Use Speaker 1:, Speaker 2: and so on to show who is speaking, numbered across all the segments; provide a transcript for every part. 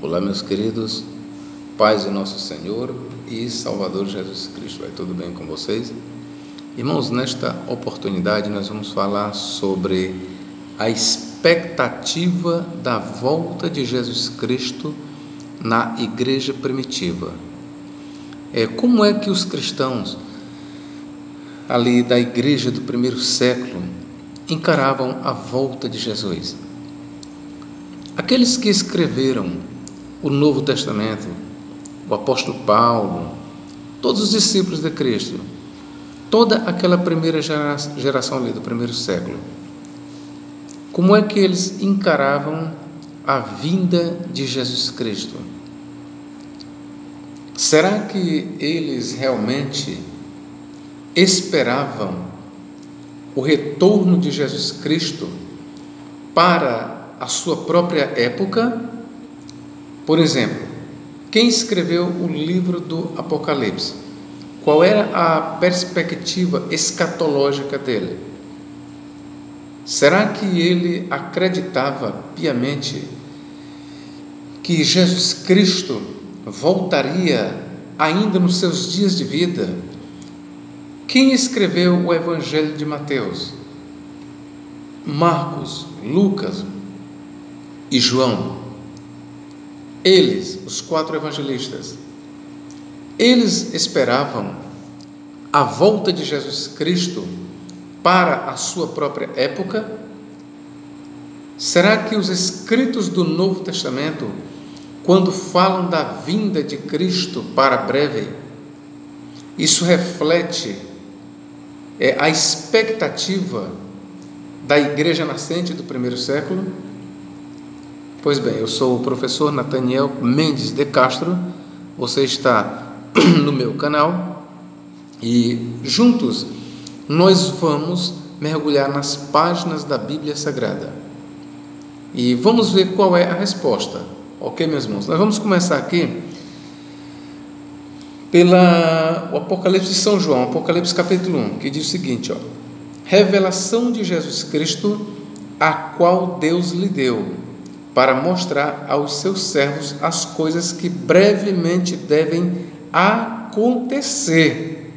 Speaker 1: Olá, meus queridos, paz de nosso Senhor e Salvador Jesus Cristo. Vai tudo bem com vocês? Irmãos, nesta oportunidade nós vamos falar sobre a expectativa da volta de Jesus Cristo na igreja primitiva. Como é que os cristãos ali da igreja do primeiro século encaravam a volta de Jesus? Aqueles que escreveram o Novo Testamento, o apóstolo Paulo, todos os discípulos de Cristo, toda aquela primeira geração ali do primeiro século, como é que eles encaravam a vinda de Jesus Cristo? Será que eles realmente esperavam o retorno de Jesus Cristo para a sua própria época? Por exemplo, quem escreveu o livro do Apocalipse? Qual era a perspectiva escatológica dele? Será que ele acreditava piamente que Jesus Cristo voltaria ainda nos seus dias de vida? Quem escreveu o Evangelho de Mateus? Marcos, Lucas e João. Eles, os 4 evangelistas, eles esperavam a volta de Jesus Cristo para a sua própria época? Será que os escritos do Novo Testamento, quando falam da vinda de Cristo para breve, isso reflete a expectativa da igreja nascente do primeiro século? Pois bem, eu sou o professor Nathaniel Mendes de Castro, você está no meu canal e juntos nós vamos mergulhar nas páginas da Bíblia Sagrada e vamos ver qual é a resposta, ok, meus irmãos? Nós vamos começar aqui pelo Apocalipse de São João, Apocalipse capítulo 1, que diz o seguinte, revelação de Jesus Cristo, a qual Deus lhe deu, para mostrar aos seus servos as coisas que brevemente devem acontecer.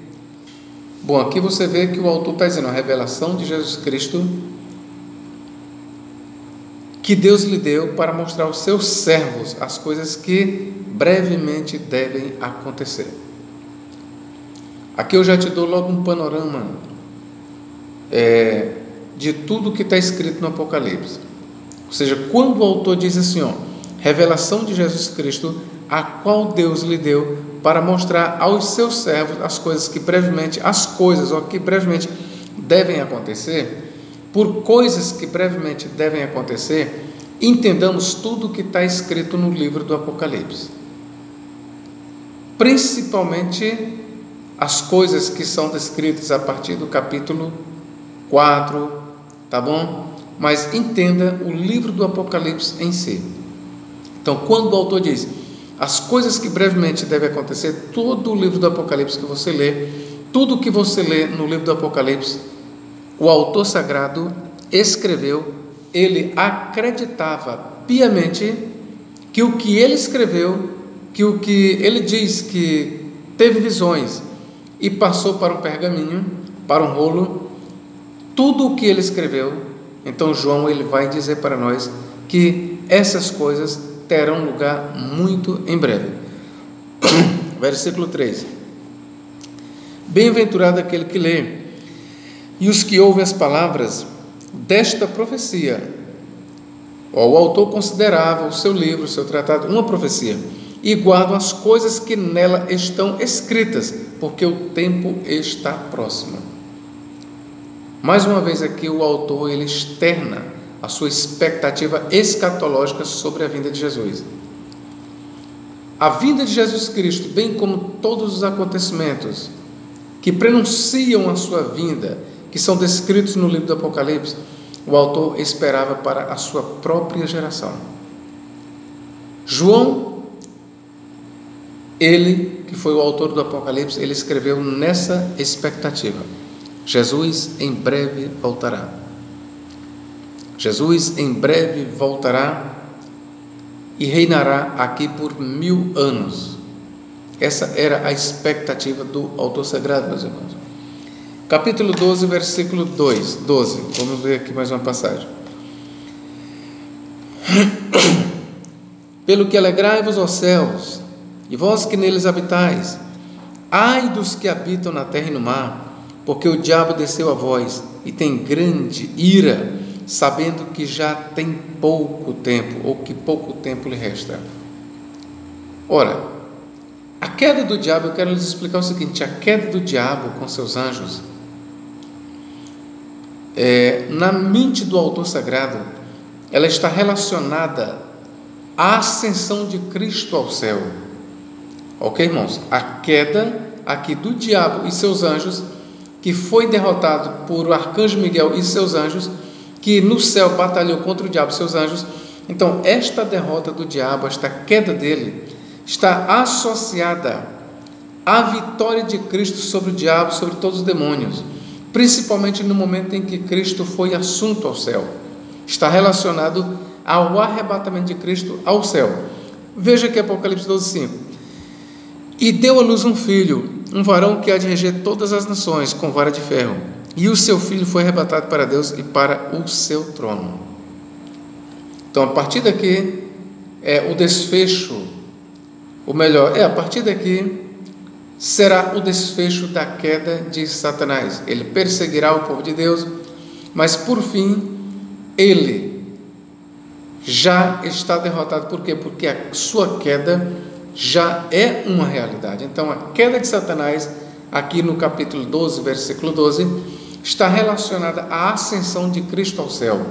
Speaker 1: Bom, aqui você vê que o autor está dizendo a revelação de Jesus Cristo que Deus lhe deu para mostrar aos seus servos as coisas que brevemente devem acontecer. Aqui eu já te dou logo um panorama de tudo que está escrito no Apocalipse. Ou seja, quando o autor diz assim, revelação de Jesus Cristo, a qual Deus lhe deu para mostrar aos seus servos as coisas que brevemente devem acontecer, por coisas que brevemente devem acontecer, entendamos tudo o que está escrito no livro do Apocalipse. Principalmente as coisas que são descritas a partir do capítulo 4, tá bom? Mas entenda o livro do Apocalipse em si. Então, quando o autor diz as coisas que brevemente devem acontecer, todo o livro do Apocalipse que você lê, tudo que você lê no livro do Apocalipse, o autor sagrado escreveu, ele acreditava piamente que o que ele escreveu, que o que ele diz que teve visões e passou para um pergaminho, para um rolo, tudo o que ele escreveu. Então João ele vai dizer para nós que essas coisas terão lugar muito em breve. Versículo 3. Bem-aventurado aquele que lê e os que ouvem as palavras desta profecia. O autor considerava o seu livro, o seu tratado, uma profecia, e guardam as coisas que nela estão escritas, porque o tempo está próximo. Mais uma vez aqui o autor ele externa a sua expectativa escatológica sobre a vinda de Jesus. A vinda de Jesus Cristo, bem como todos os acontecimentos que prenunciam a sua vinda, que são descritos no livro do Apocalipse, o autor esperava para a sua própria geração. João, ele que foi o autor do Apocalipse, ele escreveu nessa expectativa. Jesus em breve voltará. Jesus em breve voltará e reinará aqui por 1000 anos. Essa era a expectativa do autor sagrado, meus irmãos. Capítulo 12, versículo 12. Vamos ver aqui mais uma passagem. Pelo que alegrai-vos, ó céus, e vós que neles habitais, ai dos que habitam na terra e no mar, porque o diabo desceu a vós e tem grande ira, sabendo que já tem pouco tempo, ou que pouco tempo lhe resta. Ora, a queda do diabo, eu quero lhes explicar o seguinte: a queda do diabo com seus anjos, na mente do autor sagrado, ela está relacionada à ascensão de Cristo ao céu. Ok, irmãos? A queda aqui do diabo e seus anjos, que foi derrotado por o arcanjo Miguel e seus anjos, que no céu batalhou contra o diabo e seus anjos. Então, esta derrota do diabo, esta queda dele, está associada à vitória de Cristo sobre o diabo, sobre todos os demônios, principalmente no momento em que Cristo foi assunto ao céu. Está relacionado ao arrebatamento de Cristo ao céu. Veja aqui Apocalipse 12:5. E deu à luz um filho, um varão que há de reger todas as nações com vara de ferro, e o seu filho foi arrebatado para Deus e para o seu trono. Então, a partir daqui o desfecho, a partir daqui será o desfecho da queda de Satanás. Ele perseguirá o povo de Deus, mas por fim ele já está derrotado. Por quê? Porque a sua queda já é uma realidade. Então, a queda de Satanás, aqui no capítulo 12, versículo 12, está relacionada à ascensão de Cristo ao céu.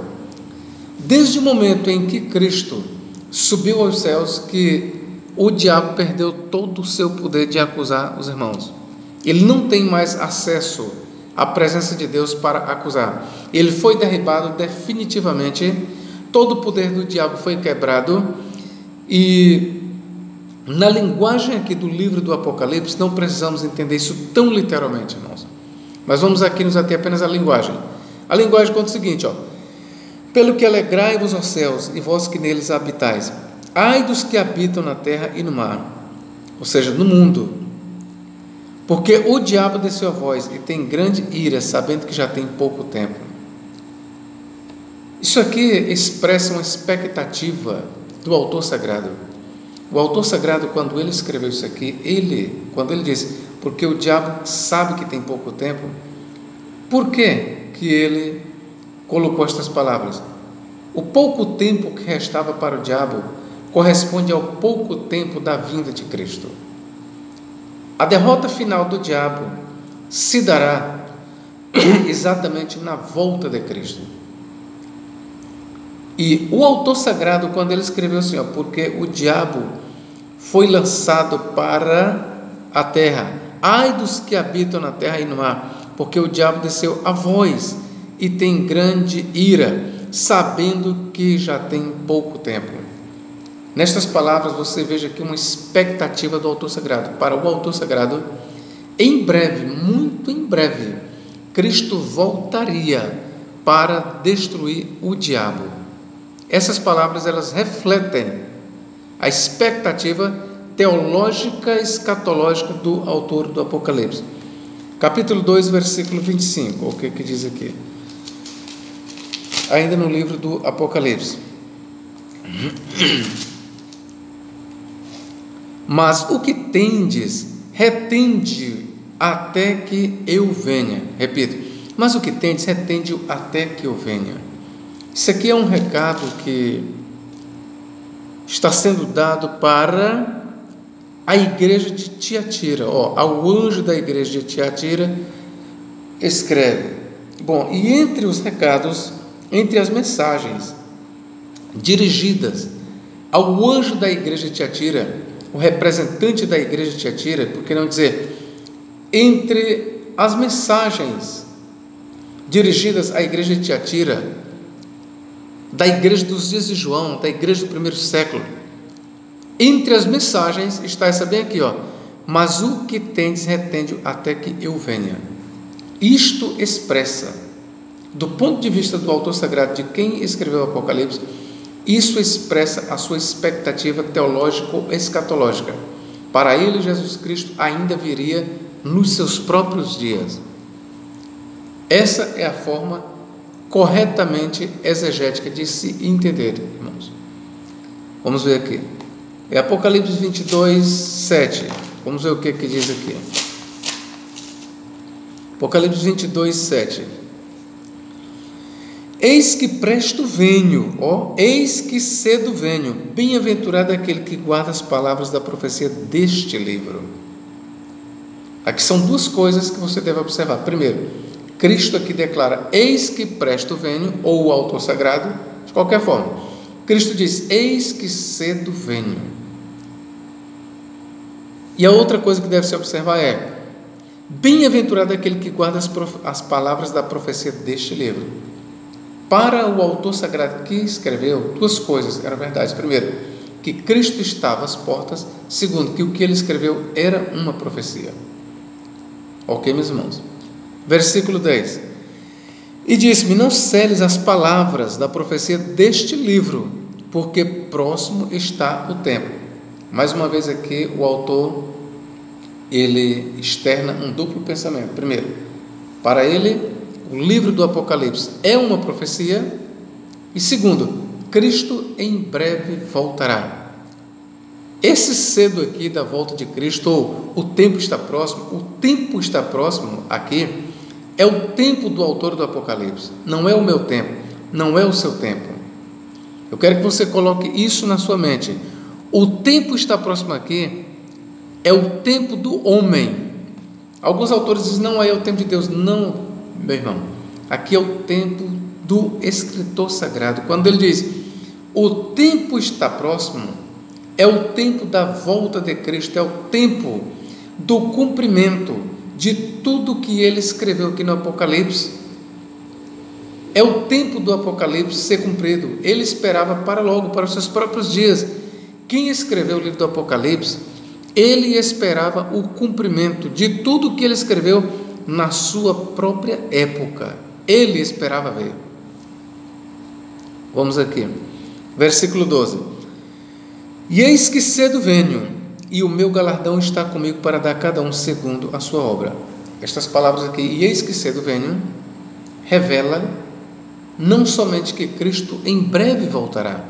Speaker 1: Desde o momento em que Cristo subiu aos céus, que o diabo perdeu todo o seu poder de acusar os irmãos. Ele não tem mais acesso à presença de Deus para acusar. Ele foi derribado definitivamente, todo o poder do diabo foi quebrado. E na linguagem aqui do livro do Apocalipse, não precisamos entender isso tão literalmente, irmãos, mas vamos aqui nos ater apenas à linguagem. A linguagem conta o seguinte: pelo que alegrai-vos, ó céus, e vós que neles habitais, ai dos que habitam na terra e no mar, ou seja, no mundo, porque o diabo desceu a vós e tem grande ira, sabendo que já tem pouco tempo. Isso aqui expressa uma expectativa do autor sagrado. O autor sagrado, quando ele escreveu isso aqui, quando ele diz, porque o diabo sabe que tem pouco tempo, por que ele colocou estas palavras? O pouco tempo que restava para o diabo corresponde ao pouco tempo da vinda de Cristo. A derrota final do diabo se dará exatamente na volta de Cristo. E o autor sagrado, quando ele escreveu assim, porque o diabo foi lançado para a terra, ai dos que habitam na terra e no mar, porque o diabo desceu a vós e tem grande ira, sabendo que já tem pouco tempo. Nestas palavras você veja aqui uma expectativa do autor sagrado. Para o autor sagrado, em breve, muito em breve, Cristo voltaria para destruir o diabo. Essas palavras, elas refletem a expectativa teológica escatológica do autor do Apocalipse. Capítulo 2, versículo 25, o que diz aqui? Ainda no livro do Apocalipse. Mas o que tendes, retende até que eu venha. Repito, mas o que tendes, retende até que eu venha. Isso aqui é um recado que está sendo dado para a igreja de Tiatira. Ao anjo da igreja de Tiatira escreve. Bom, e entre os recados, entre as mensagens dirigidas ao anjo da igreja de Tiatira, o representante da igreja de Tiatira, por que não dizer, entre as mensagens dirigidas à igreja de Tiatira, da igreja dos dias de João, da igreja do primeiro século, entre as mensagens está essa bem aqui, mas o que tendes, retende até que eu venha. Isto expressa, do ponto de vista do autor sagrado, de quem escreveu o Apocalipse, Isso expressa a sua expectativa teológico-escatológica. Para ele, Jesus Cristo ainda viria nos seus próprios dias. Essa é a forma corretamente exegética de se entender, irmãos. Vamos ver aqui. É Apocalipse 22, 7. Vamos ver o que diz aqui. Apocalipse 22, 7. Eis que presto venho, eis que cedo venho, bem-aventurado aquele que guarda as palavras da profecia deste livro. Aqui são duas coisas que você deve observar. Primeiro, Cristo aqui declara, eis que presto venho, ou o autor sagrado, de qualquer forma. Cristo diz, eis que cedo venho. E a outra coisa que deve se observar é, bem-aventurado aquele que guarda as palavras da profecia deste livro. Para o autor sagrado que escreveu, duas coisas eram verdades. Primeiro, que Cristo estava às portas. Segundo, que o que ele escreveu era uma profecia. Ok, meus irmãos? Versículo 10. E disse-me, não seles as palavras da profecia deste livro, porque próximo está o tempo. Mais uma vez aqui, o autor, ele externa um duplo pensamento. Primeiro, para ele, o livro do Apocalipse é uma profecia. E segundo, Cristo em breve voltará. Esse cedo aqui da volta de Cristo, ou o tempo está próximo aqui, é o tempo do autor do Apocalipse. Não é o meu tempo, não é o seu tempo. Eu quero que você coloque isso na sua mente. O tempo está próximo aqui, é o tempo do homem. Alguns autores dizem, não é o tempo de Deus. Não, meu irmão, aqui é o tempo do escritor sagrado. Quando ele diz, o tempo está próximo, é o tempo da volta de Cristo, é o tempo do cumprimento de tudo que ele escreveu aqui no Apocalipse. É o tempo do Apocalipse ser cumprido. Ele esperava para logo, para os seus próprios dias. Quem escreveu o livro do Apocalipse, ele esperava o cumprimento de tudo que ele escreveu na sua própria época. Ele esperava ver. Vamos aqui, versículo 12. E eis que cedo venho, e o meu galardão está comigo para dar a cada um segundo a sua obra. Estas palavras aqui, e eis que cedo venho, revela não somente que Cristo em breve voltará,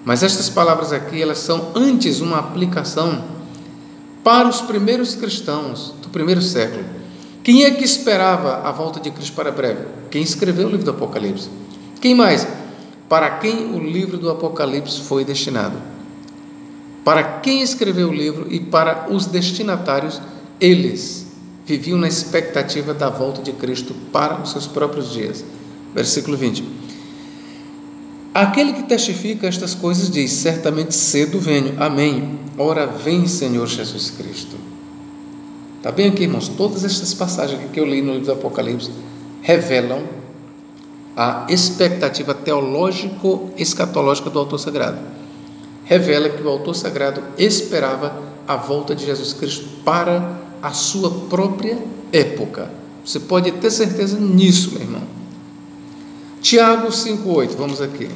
Speaker 1: mas estas palavras aqui, elas são antes uma aplicação para os primeiros cristãos do primeiro século. Quem é que esperava a volta de Cristo para breve? Quem escreveu o livro do Apocalipse. Quem mais? Para quem o livro do Apocalipse foi destinado. Para quem escreveu o livro e para os destinatários, eles viviam na expectativa da volta de Cristo para os seus próprios dias. Versículo 20. Aquele que testifica estas coisas diz, certamente cedo venho, amém, ora vem Senhor Jesus Cristo. Está bem aqui, irmãos, todas estas passagens que eu li no livro do Apocalipse revelam a expectativa teológico-escatológica do autor sagrado. Revela que o autor sagrado esperava a volta de Jesus Cristo para a sua própria época. Você pode ter certeza nisso, meu irmão. Tiago 5,8, vamos aqui.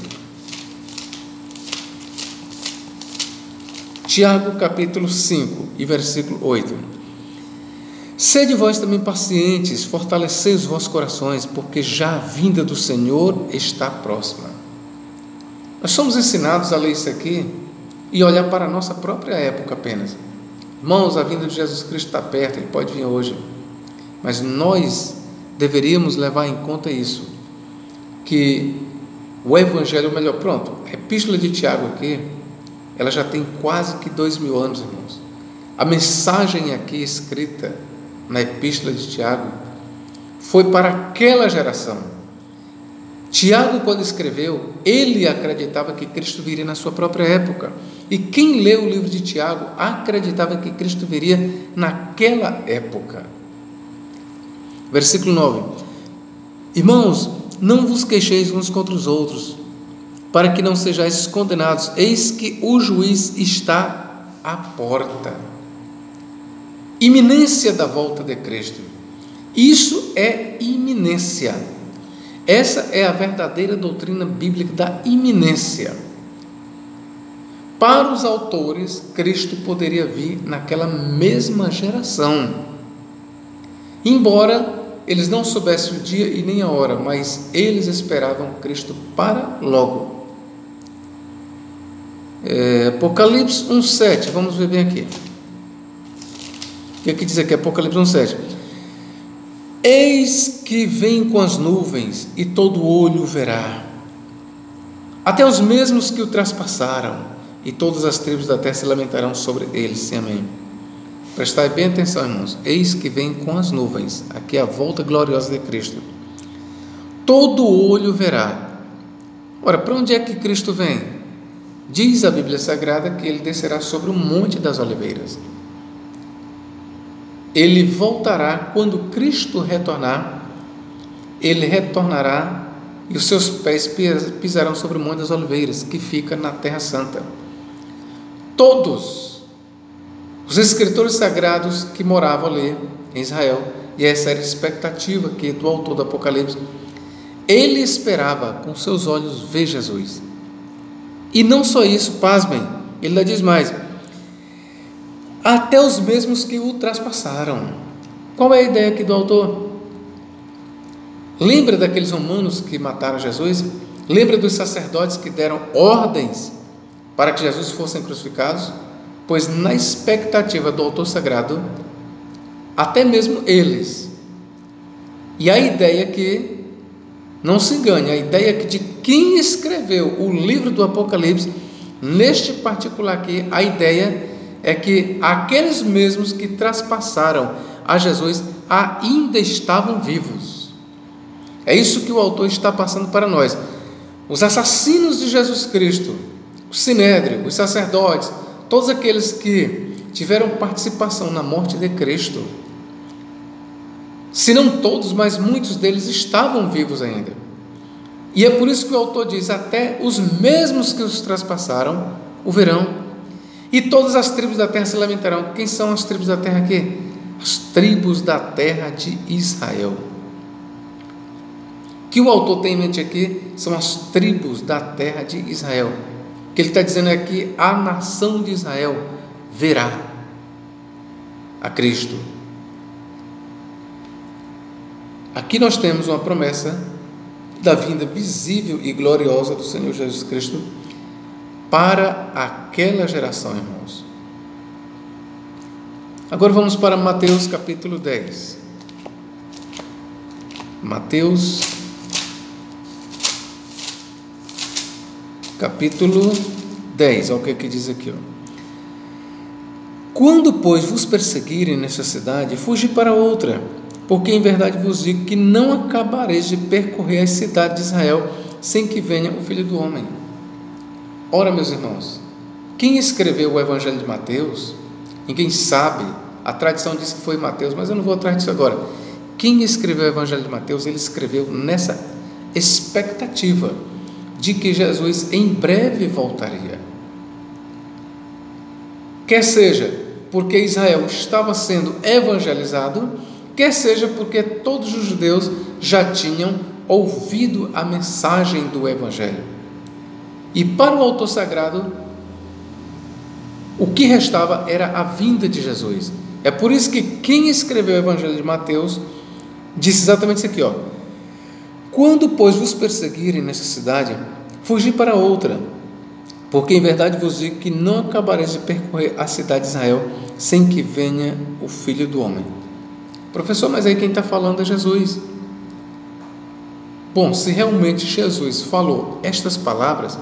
Speaker 1: Tiago capítulo 5 e versículo 8. Sede vós também pacientes, fortalecei os vossos corações, porque já a vinda do Senhor está próxima. Nós somos ensinados a ler isso aqui e olhar para a nossa própria época apenas. Irmãos, a vinda de Jesus Cristo está perto, Ele pode vir hoje. Mas nós deveríamos levar em conta isso, que o Evangelho, melhor, pronto, a Epístola de Tiago aqui, ela já tem quase que 2000 anos, irmãos. A mensagem aqui escrita na Epístola de Tiago foi para aquela geração. Tiago, quando escreveu, ele acreditava que Cristo viria na sua própria época. E quem leu o livro de Tiago acreditava que Cristo viria naquela época. Versículo 9. Irmãos, não vos queixeis uns contra os outros, para que não sejais condenados. Eis que o juiz está à porta. Iminência da volta de Cristo. Isso é iminência. Essa é a verdadeira doutrina bíblica da iminência. Para os autores, Cristo poderia vir naquela mesma geração. Embora eles não soubessem o dia e nem a hora, mas eles esperavam Cristo para logo. Apocalipse 1,7, vamos ver bem aqui. O que diz aqui? Apocalipse 1,7. Eis que vem com as nuvens, e todo olho verá, até os mesmos que o traspassaram, e todas as tribos da terra se lamentarão sobre ele. Sim, amém. Prestai bem atenção, irmãos. Eis que vem com as nuvens. Aqui é a volta gloriosa de Cristo. Todo olho verá. Ora, para onde é que Cristo vem? Diz a Bíblia Sagrada que ele descerá sobre o Monte das Oliveiras. Ele voltará quando Cristo retornar. Ele retornará e os seus pés pisarão sobre o Monte das Oliveiras, que fica na Terra Santa. Todos os escritores sagrados que moravam ali em Israel, e essa era a expectativa que do autor do Apocalipse, ele esperava com seus olhos ver Jesus. E não só isso, pasmem, ele ainda diz mais, até os mesmos que o traspassaram. Qual é a ideia aqui do autor? Lembra daqueles romanos que mataram Jesus? Lembra dos sacerdotes que deram ordens para que Jesus fosse crucificado? Pois na expectativa do autor sagrado, até mesmo eles. E a ideia que, não se engane, a ideia que de quem escreveu o livro do Apocalipse, neste particular aqui, a ideia é que aqueles mesmos que traspassaram a Jesus ainda estavam vivos. É isso que o autor está passando para nós. Os assassinos de Jesus Cristo, o Sinédrio, os sacerdotes, todos aqueles que tiveram participação na morte de Cristo, se não todos, mas muitos deles estavam vivos ainda. E é por isso que o autor diz, até os mesmos que os traspassaram o verão, e todas as tribos da terra se lamentarão. Quem são as tribos da terra aqui? As tribos da terra de Israel. O que o autor tem em mente aqui são as tribos da terra de Israel. O que ele está dizendo é que a nação de Israel verá a Cristo. Aqui nós temos uma promessa da vinda visível e gloriosa do Senhor Jesus Cristo para aquela geração, irmãos. Agora vamos para Mateus capítulo 10. Mateus capítulo 10, olha o que diz aqui. Quando, pois, vos perseguirem nesta cidade, fugi para outra, porque em verdade vos digo que não acabareis de percorrer as cidades de Israel sem que venha o Filho do Homem. Ora, meus irmãos, quem escreveu o Evangelho de Mateus, ninguém sabe, a tradição diz que foi Mateus, mas eu não vou atrás disso agora. Quem escreveu o Evangelho de Mateus, ele escreveu nessa expectativa de que Jesus em breve voltaria. Quer seja porque Israel estava sendo evangelizado, quer seja porque todos os judeus já tinham ouvido a mensagem do Evangelho. E para o autor sagrado, o que restava era a vinda de Jesus. É por isso que quem escreveu o Evangelho de Mateus disse exatamente isso aqui, quando, pois, vos perseguirem nesta cidade, fugi para outra, porque em verdade vos digo que não acabareis de percorrer a cidade de Israel sem que venha o Filho do Homem. Professor, mas aí quem está falando é Jesus. Bom, se realmente Jesus falou estas palavras,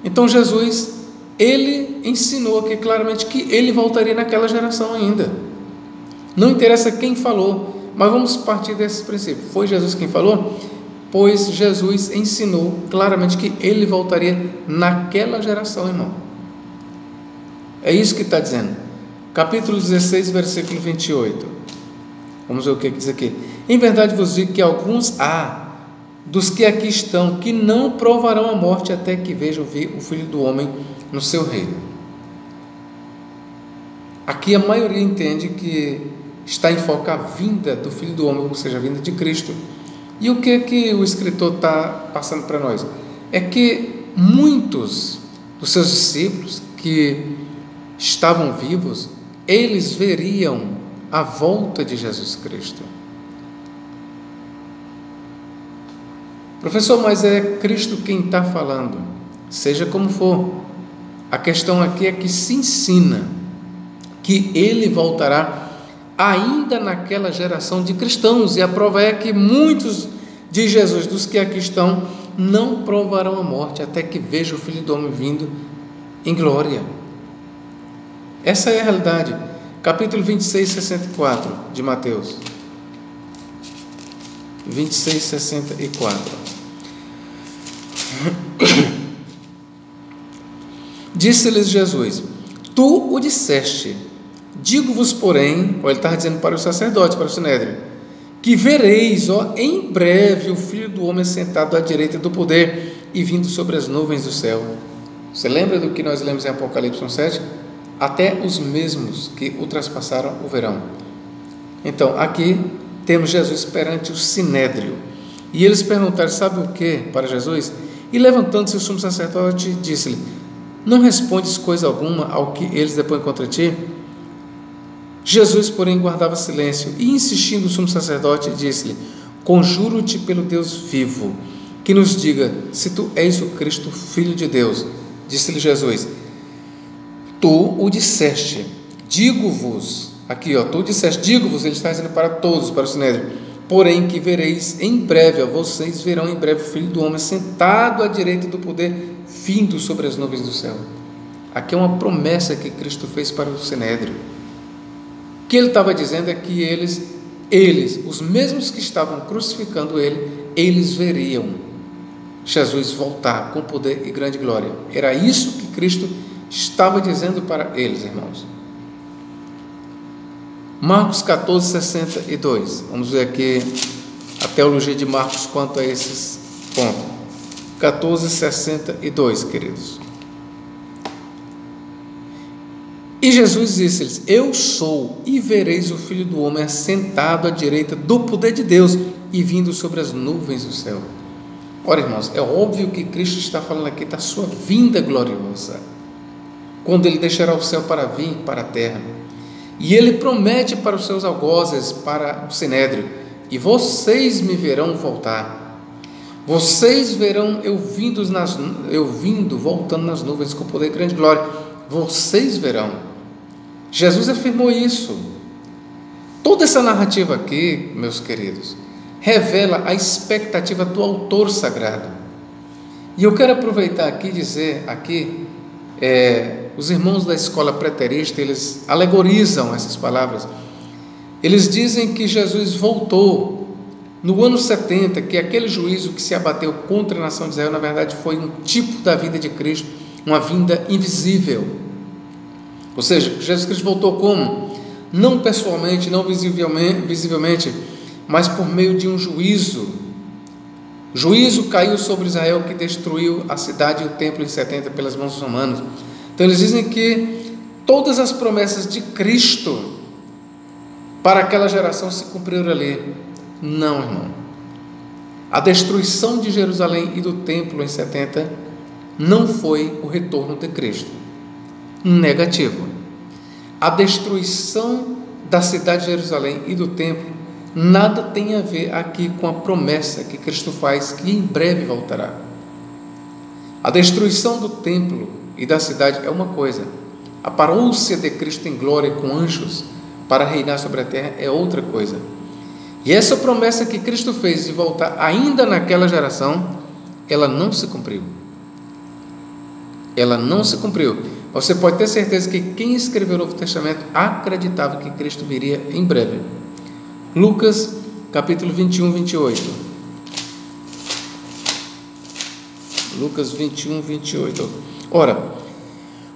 Speaker 1: então Jesus, ele ensinou aqui claramente que ele voltaria naquela geração ainda. Não interessa quem falou, mas vamos partir desse princípio. Foi Jesus quem falou? Pois Jesus ensinou claramente que ele voltaria naquela geração, irmão. É isso que está dizendo. Capítulo 16, versículo 28. Vamos ver o que diz aqui. Em verdade vos digo que alguns dos que aqui estão, que não provarão a morte até que vejam vir o Filho do Homem no seu reino. Aqui a maioria entende que está em foco a vinda do Filho do Homem, ou seja, a vinda de Cristo. E o que é que o escritor está passando para nós? É que muitos dos seus discípulos que estavam vivos, eles veriam a volta de Jesus Cristo. Professor, mas é Cristo quem está falando. Seja como for, a questão aqui é que se ensina que ele voltará ainda naquela geração de cristãos, e a prova é que muitos de Jesus, dos que aqui estão, não provarão a morte até que vejam o Filho do Homem vindo em glória. Essa é a realidade. Capítulo 26, 64 de Mateus. 26, 64. Disse-lhes Jesus: tu o disseste, digo-vos, porém, ele está dizendo para os sacerdotes, para o Sinédrio, que vereis, em breve, o Filho do Homem sentado à direita do poder e vindo sobre as nuvens do céu. Você lembra do que nós lemos em Apocalipse 7? Até os mesmos que o traspassaram o verão. Então, aqui temos Jesus perante o Sinédrio. E eles perguntaram, sabe o que, para Jesus? E levantando-se o sumo sacerdote, disse-lhe: não respondes coisa alguma ao que eles depõem contra ti? Jesus, porém, guardava silêncio, e insistindo o sumo sacerdote, disse-lhe: conjuro-te pelo Deus vivo, que nos diga se tu és o Cristo, Filho de Deus. Disse-lhe Jesus: tu o disseste, digo-vos, aqui, tu disseste, digo-vos, ele está dizendo para todos, para o Sinédrio, porém que vereis em breve, vocês verão em breve o Filho do Homem sentado à direita do poder, vindo sobre as nuvens do céu. Aqui é uma promessa que Cristo fez para o Sinédrio. O que ele estava dizendo é que eles, os mesmos que estavam crucificando ele, eles veriam Jesus voltar com poder e grande glória. Era isso que Cristo estava dizendo para eles, irmãos. Marcos 14, 62. Vamos ver aqui a teologia de Marcos quanto a esses pontos. 14, 62, queridos. E Jesus disse-lhes: eu sou, e vereis o Filho do Homem assentado à direita do poder de Deus e vindo sobre as nuvens do céu. Ora, irmãos, é óbvio que Cristo está falando aqui da sua vinda gloriosa, quando ele deixará o céu para vir para a terra. E ele promete para os seus algozes, para o Sinédrio: e vocês me verão voltar. Vocês verão eu vindo, voltando nas nuvens com poder e grande glória. Vocês verão. Jesus afirmou isso. Toda essa narrativa aqui, meus queridos, revela a expectativa do autor sagrado. E eu quero aproveitar aqui e dizer, os irmãos da escola preterista, eles alegorizam essas palavras. Eles dizem que Jesus voltou no ano 70, que aquele juízo que se abateu contra a nação de Israel, na verdade, foi um tipo da vinda de Cristo, uma vinda invisível. Ou seja, Jesus Cristo voltou como? Não pessoalmente, não visivelmente, mas por meio de um juízo. O juízo caiu sobre Israel, que destruiu a cidade e o templo em 70 pelas mãos dos romanos. Então eles dizem que todas as promessas de Cristo para aquela geração se cumpriram ali. Não, irmão. A destruição de Jerusalém e do templo em 70 não foi o retorno de Cristo. Negativo. A destruição da cidade de Jerusalém e do templo nada tem a ver aqui com a promessa que Cristo faz, que em breve voltará. A destruição do templo e da cidade é uma coisa, a parousia de Cristo em glória com anjos para reinar sobre a terra é outra coisa. E essa promessa que Cristo fez de voltar ainda naquela geração, ela não se cumpriu. Ela não se cumpriu. Você pode ter certeza que quem escreveu o Novo Testamento acreditava que Cristo viria em breve. Lucas, capítulo 21, 28. Lucas 21, 28. Ora,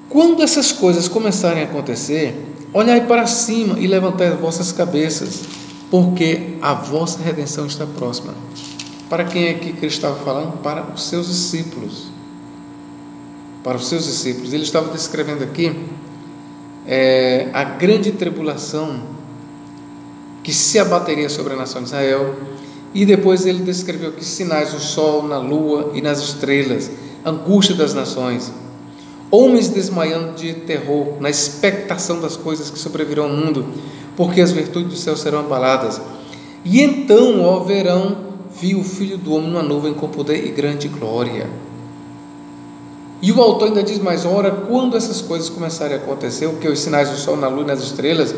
Speaker 1: quando essas coisas começarem a acontecer, olhai para cima e levantai as vossas cabeças, porque a vossa redenção está próxima. Para quem é que Cristo estava falando? Para os seus discípulos. Para os seus discípulos. Ele estava descrevendo aqui a grande tribulação que se abateria sobre a nação de Israel, E depois ele descreveu que sinais no sol, na lua e nas estrelas, angústia das nações, homens desmaiando de terror, na expectação das coisas que sobrevirão ao mundo, porque as virtudes do céu serão abaladas. E então, ó verão, viu o Filho do Homem numa nuvem com poder e grande glória. E o autor ainda diz mais: ora, quando essas coisas começarem a acontecer, o que os sinais do sol, na lua e nas estrelas,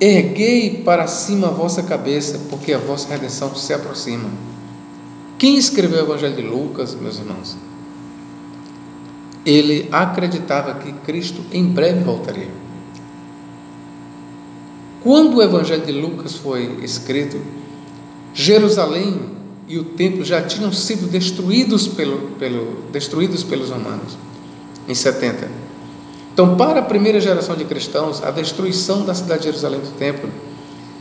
Speaker 1: erguei para cima a vossa cabeça, porque a vossa redenção se aproxima. Quem escreveu o Evangelho de Lucas, meus irmãos? Ele acreditava que Cristo em breve voltaria. Quando o Evangelho de Lucas foi escrito, Jerusalém e o templo já tinham sido destruídos pelos romanos em 70. Então, para a primeira geração de cristãos, a destruição da cidade de Jerusalém do templo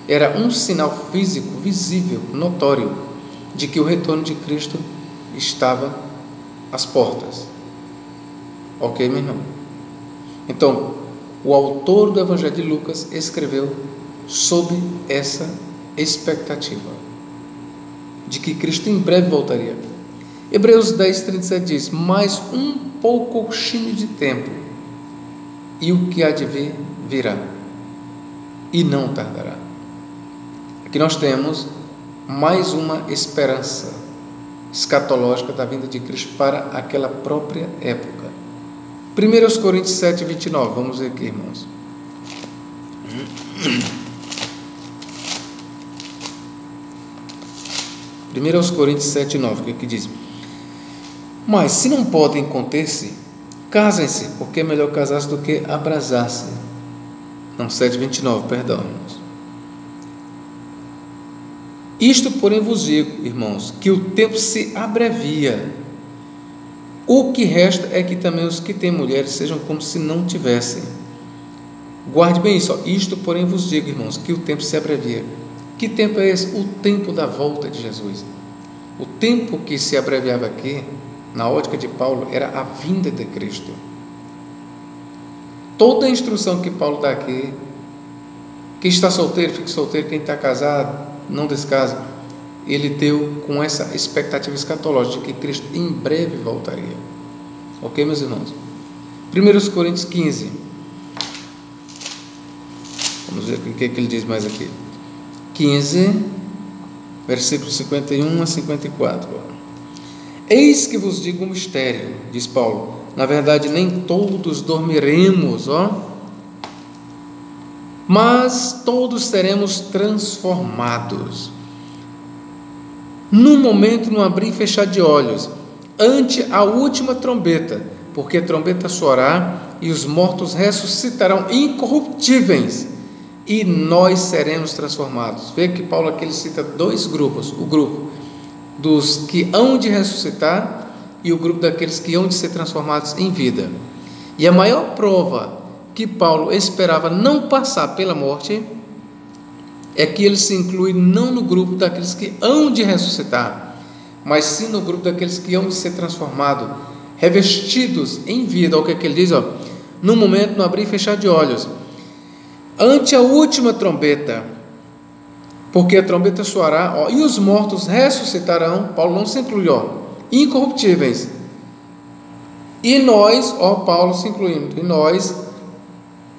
Speaker 1: era um sinal físico, visível, notório, de que o retorno de Cristo estava às portas. Ok, meu irmão? Então, o autor do Evangelho de Lucas escreveu sob essa expectativa de que Cristo em breve voltaria. Hebreus 10:37 diz: mais um pouquinho de tempo, e o que há de vir, virá, e não tardará. Aqui nós temos mais uma esperança escatológica da vinda de Cristo para aquela própria época. 1 Coríntios 7:29, vamos ver aqui, irmãos. 1 Coríntios 7:9, que diz: mas se não podem conter-se, casem-se, porque é melhor casar-se do que abrasar-se. Não, 7:29, perdão, irmãos. Isto, porém, vos digo, irmãos, que o tempo se abrevia. O que resta é que também os que têm mulheres sejam como se não tivessem. Guarde bem isso. Isto, porém, vos digo, irmãos, que o tempo se abrevia. Que tempo é esse? O tempo da volta de Jesus. O tempo que se abreviava aqui, na ótica de Paulo, era a vinda de Cristo. Toda a instrução que Paulo dá aqui, quem está solteiro, fique solteiro, quem está casado, não descase, ele deu com essa expectativa escatológica de que Cristo em breve voltaria. Ok, meus irmãos? 1 Coríntios 15. Vamos ver o que ele diz mais aqui. 15, versículos 51 a 54. Eis que vos digo um mistério, diz Paulo. Na verdade, nem todos dormiremos, mas todos seremos transformados. No momento, no abrir e fechar de olhos, ante a última trombeta, porque a trombeta soará e os mortos ressuscitarão incorruptíveis, e nós seremos transformados. Vê que Paulo aqui ele cita dois grupos: o grupo dos que hão de ressuscitar e o grupo daqueles que hão de ser transformados em vida. E a maior prova que Paulo esperava não passar pela morte é que ele se inclui não no grupo daqueles que hão de ressuscitar, mas sim no grupo daqueles que hão de ser transformados, revestidos em vida. Olha o que ele diz, no momento, no abrir e fechar de olhos, ante a última trombeta, porque a trombeta soará, e os mortos ressuscitarão. Paulo não se inclui, incorruptíveis, e nós, Paulo se incluindo, e nós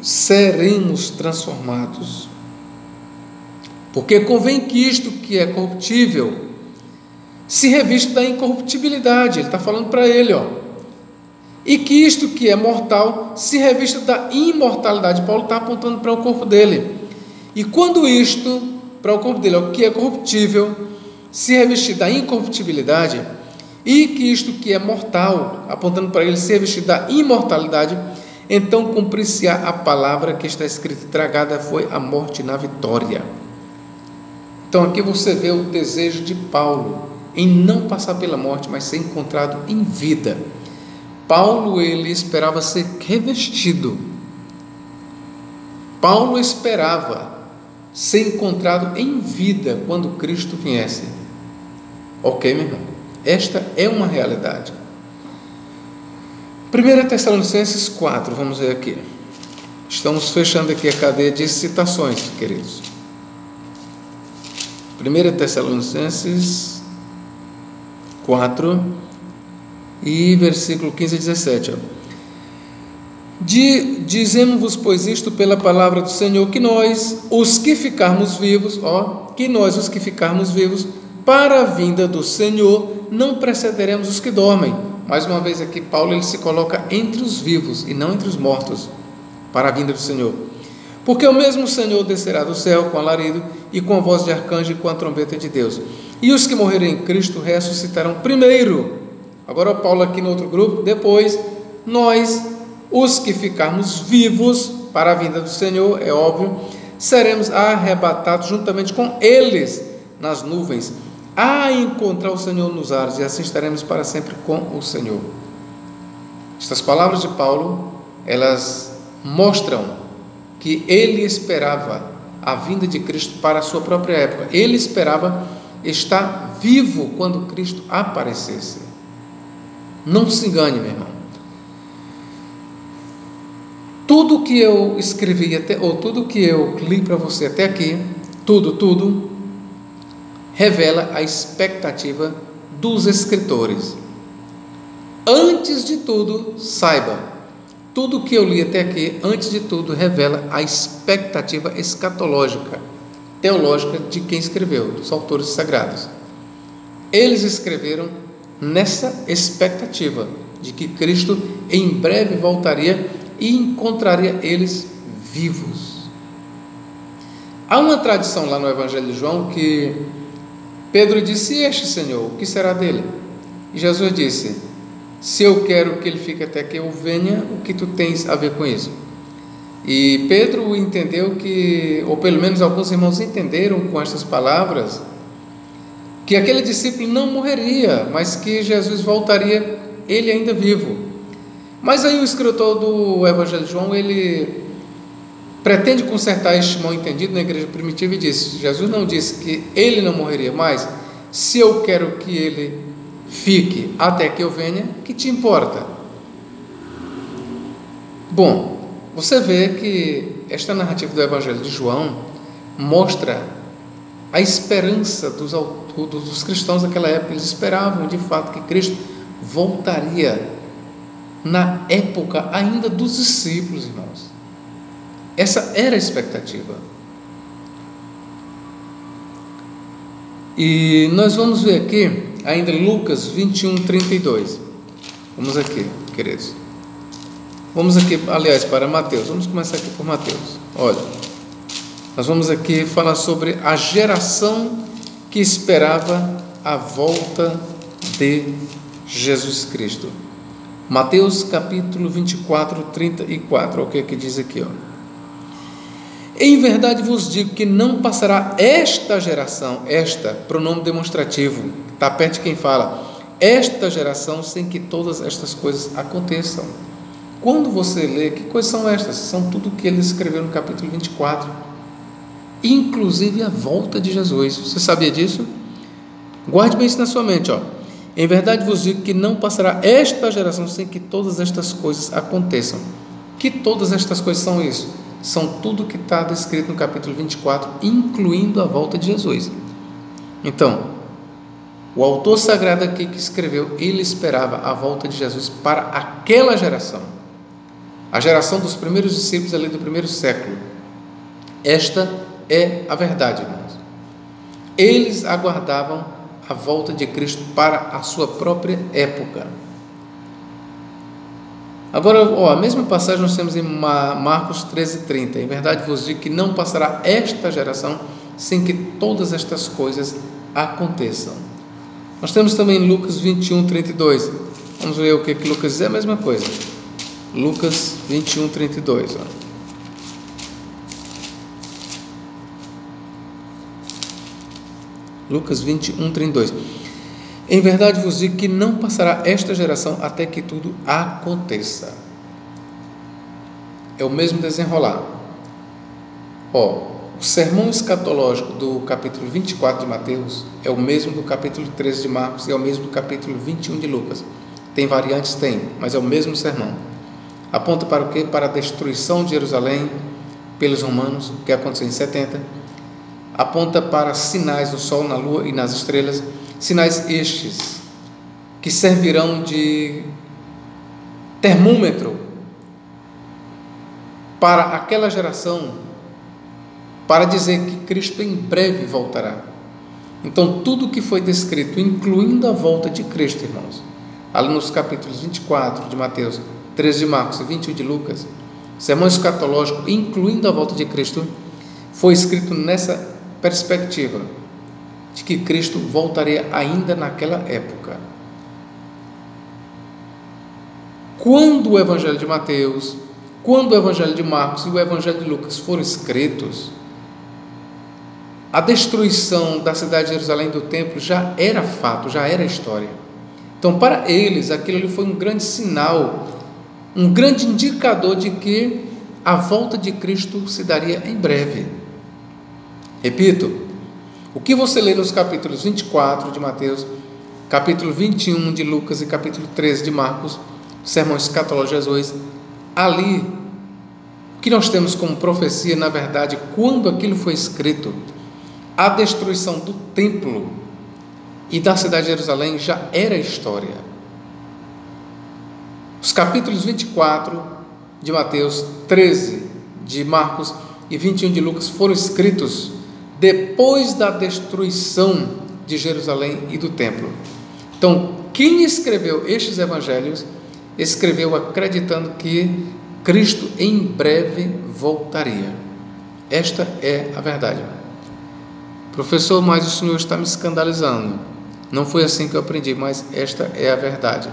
Speaker 1: seremos transformados, porque convém que isto que é corruptível se revista da incorruptibilidade. Ele está falando para ele, e que isto que é mortal se revista da imortalidade. Paulo está apontando para o corpo dele, e quando isto, para o corpo dele, o que é corruptível, se revestir da incorruptibilidade, e que isto que é mortal, apontando para ele, se revestir da imortalidade, então cumprir-se-á a palavra que está escrita: tragada foi a morte na vitória. Então aqui você vê o desejo de Paulo em não passar pela morte, mas ser encontrado em vida. Paulo, ele esperava ser revestido. Paulo esperava ser encontrado em vida quando Cristo viesse. Ok, meu irmão? Esta é uma realidade. 1 Tessalonicenses 4, vamos ver aqui. Estamos fechando aqui a cadeia de citações, queridos. 1 Tessalonicenses 4 e versículo 15 a 17. Dizemos-vos, pois, isto pela palavra do Senhor, que nós, os que ficarmos vivos, para a vinda do Senhor, não precederemos os que dormem. Mais uma vez aqui, Paulo ele se coloca entre os vivos e não entre os mortos, para a vinda do Senhor. Porque o mesmo Senhor descerá do céu com alarido e com a voz de arcanjo e com a trombeta de Deus. E os que morrerem em Cristo ressuscitarão primeiro. Agora Paulo aqui no outro grupo, depois nós, os que ficarmos vivos para a vinda do Senhor, é óbvio, seremos arrebatados juntamente com eles nas nuvens, a encontrar o Senhor nos ares, e assim estaremos para sempre com o Senhor. Estas palavras de Paulo, elas mostram que ele esperava a vinda de Cristo para a sua própria época. Ele esperava estar vivo quando Cristo aparecesse. Não se engane, meu irmão. Tudo que eu escrevi, ou tudo que eu li para você até aqui, tudo, revela a expectativa dos escritores. Antes de tudo, saiba, tudo que eu li até aqui, antes de tudo, revela a expectativa escatológica, teológica de quem escreveu, dos autores sagrados. Eles escreveram nessa expectativa de que Cristo em breve voltaria e encontraria eles vivos. Há uma tradição lá no Evangelho de João que Pedro disse: "E este Senhor, o que será dele?" E Jesus disse: "Se eu quero que ele fique até que eu venha, o que tu tens a ver com isso?" E Pedro entendeu que, ou pelo menos alguns irmãos entenderam com estas palavras, que aquele discípulo não morreria, mas que Jesus voltaria, ele ainda vivo. Mas aí o escritor do Evangelho de João, ele pretende consertar este mal entendido na igreja primitiva e disse: Jesus não disse que ele não morreria, mas se eu quero que ele fique até que eu venha, que te importa? Bom, você vê que esta narrativa do Evangelho de João mostra a esperança dos cristãos daquela época. Eles esperavam de fato que Cristo voltaria na época ainda dos discípulos, irmãos. Essa era a expectativa. E nós vamos ver aqui ainda Lucas 21:32. Vamos aqui, queridos. Vamos aqui, aliás, para Mateus. Vamos começar aqui por Mateus. Olha, nós vamos aqui falar sobre a geração que esperava a volta de Jesus Cristo. Mateus capítulo 24:34. Olha o que é que diz aqui, ó. Em verdade vos digo que não passará esta geração, esta, pronome demonstrativo, está perto de quem fala, esta geração, sem que todas estas coisas aconteçam. Quando você lê, que coisas são estas? São tudo que ele escreveu no capítulo 24, inclusive a volta de Jesus. Você sabia disso? Guarde bem isso na sua mente, ó. Em verdade vos digo que não passará esta geração sem que todas estas coisas aconteçam. Que todas estas coisas são isso? São tudo que está descrito no capítulo 24, incluindo a volta de Jesus. Então, o autor sagrado aqui que escreveu, ele esperava a volta de Jesus para aquela geração, a geração dos primeiros discípulos ali do primeiro século. Esta é a verdade, irmãos. Eles aguardavam a volta de Cristo para a sua própria época. Agora, a mesma passagem nós temos em Marcos 13:30. Em verdade vos digo que não passará esta geração sem que todas estas coisas aconteçam. Nós temos também Lucas 21:32. Vamos ver o que Lucas diz, é a mesma coisa. Lucas 21:32. Lucas 21:32. Em verdade vos digo que não passará esta geração até que tudo aconteça. É o mesmo desenrolar. O sermão escatológico do capítulo 24 de Mateus é o mesmo do capítulo 13 de Marcos e é o mesmo do capítulo 21 de Lucas. Tem variantes? Tem, mas é o mesmo sermão. Aponta para o quê? Para a destruição de Jerusalém pelos romanos, que aconteceu em 70, aponta para sinais no sol, na lua e nas estrelas, sinais estes que servirão de termômetro para aquela geração, para dizer que Cristo em breve voltará. Então, tudo que foi descrito, incluindo a volta de Cristo, irmãos, ali nos capítulos 24 de Mateus, 13 de Marcos e 21 de Lucas, sermão escatológico, incluindo a volta de Cristo, foi escrito nessa perspectiva de que Cristo voltaria ainda naquela época. Quando o Evangelho de Mateus, quando o Evangelho de Marcos e o Evangelho de Lucas foram escritos, a destruição da cidade de Jerusalém, do templo, já era fato, já era história. Então, para eles, aquilo ali foi um grande sinal, um grande indicador de que a volta de Cristo se daria em breve. Repito, o que você lê nos capítulos 24 de Mateus, capítulo 21 de Lucas e capítulo 13 de Marcos, sermão escatológico de Jesus, ali, o que nós temos como profecia, na verdade, quando aquilo foi escrito, a destruição do templo e da cidade de Jerusalém já era história. Os capítulos 24 de Mateus, 13 de Marcos e 21 de Lucas foram escritos depois da destruição de Jerusalém e do templo. Então, quem escreveu estes evangelhos, escreveu acreditando que Cristo em breve voltaria. Esta é a verdade. Professor, mas o senhor está me escandalizando. Não foi assim que eu aprendi, mas esta é a verdade.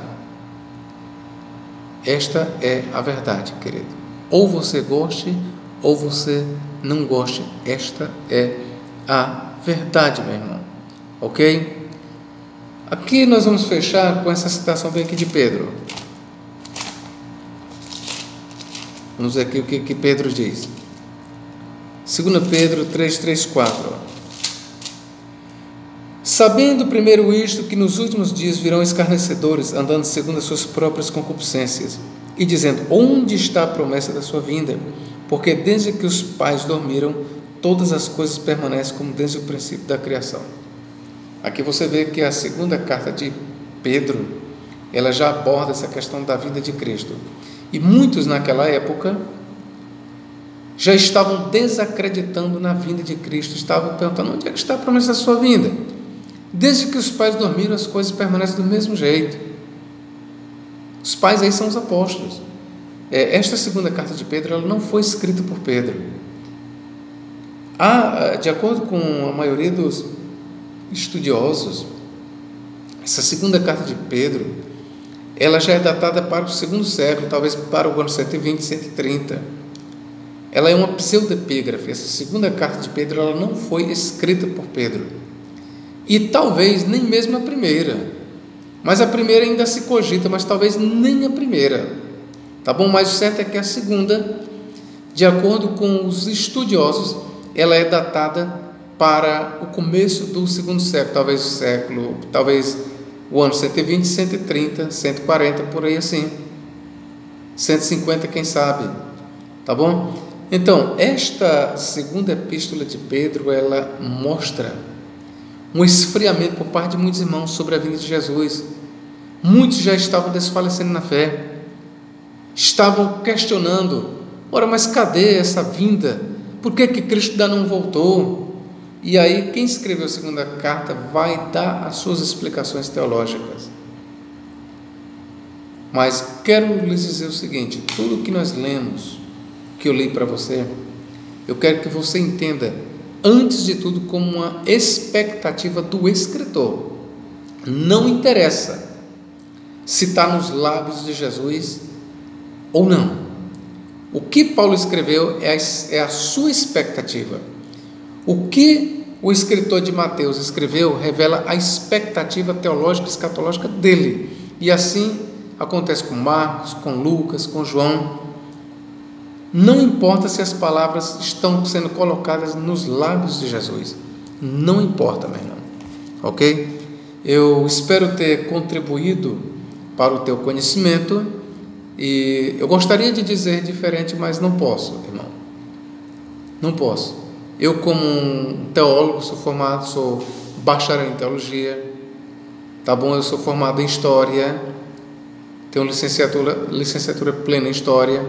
Speaker 1: Esta é a verdade, querido. Ou você goste, ou você não goste. Esta é a verdade, meu irmão. Ok? Aqui nós vamos fechar com essa citação bem aqui de Pedro. Vamos ver aqui o que Pedro diz. 2 Pedro 3:4. Sabendo primeiro isto, que nos últimos dias virão escarnecedores, andando segundo as suas próprias concupiscências, e dizendo: onde está a promessa da sua vinda? Porque desde que os pais dormiram, todas as coisas permanecem como desde o princípio da criação. Aqui você vê que a segunda carta de Pedro, ela já aborda essa questão da vinda de Cristo. E muitos naquela época já estavam desacreditando na vinda de Cristo, estavam perguntando: onde é que está a promessa da sua vinda? Desde que os pais dormiram, as coisas permanecem do mesmo jeito. Os pais aí são os apóstolos. Esta segunda carta de Pedro, ela não foi escrita por Pedro. De acordo com a maioria dos estudiosos, essa segunda carta de Pedro, ela já é datada para o segundo século, talvez para o ano 120, 130. Ela é uma pseudoepígrafe. Essa segunda carta de Pedro, ela não foi escrita por Pedro. E talvez nem mesmo a primeira. Mas a primeira ainda se cogita, mas talvez nem a primeira. Tá bom? Mas o certo é que a segunda, de acordo com os estudiosos, ela é datada para o começo do segundo século, talvez o ano 120, 130, 140, por aí assim. 150, quem sabe. Tá bom? Então, esta segunda epístola de Pedro, ela mostra um esfriamento por parte de muitos irmãos sobre a vinda de Jesus. Muitos já estavam desfalecendo na fé, estavam questionando: ora, mas cadê essa vinda? Por que Cristo ainda não voltou? E aí quem escreveu a segunda carta vai dar as suas explicações teológicas. Mas quero lhes dizer o seguinte: tudo que nós lemos, que eu li para você, eu quero que você entenda, antes de tudo, como uma expectativa do escritor. Não interessa se está nos lábios de Jesus ou não. O que Paulo escreveu é a sua expectativa. O que o escritor de Mateus escreveu revela a expectativa teológica e escatológica dele. E assim acontece com Marcos, com Lucas, com João. Não importa se as palavras estão sendo colocadas nos lábios de Jesus. Não importa, meu irmão. Ok? Eu espero ter contribuído para o teu conhecimento. E eu gostaria de dizer diferente, mas não posso, irmão. Não posso. Eu, como um teólogo, sou bacharel em teologia, tá bom? Eu sou formado em história, tenho licenciatura plena em história,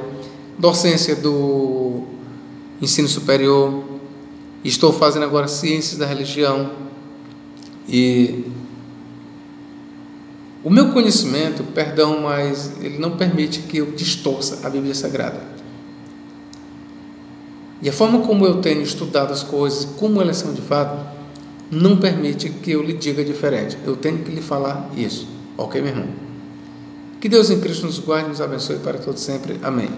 Speaker 1: docência do ensino superior, estou fazendo agora ciências da religião, e o meu conhecimento, perdão, mas ele não permite que eu distorça a Bíblia Sagrada. E a forma como eu tenho estudado as coisas, como elas são de fato, não permite que eu lhe diga diferente. Eu tenho que lhe falar isso. Ok, meu irmão? Que Deus em Cristo nos guarde e nos abençoe para todos sempre. Amém.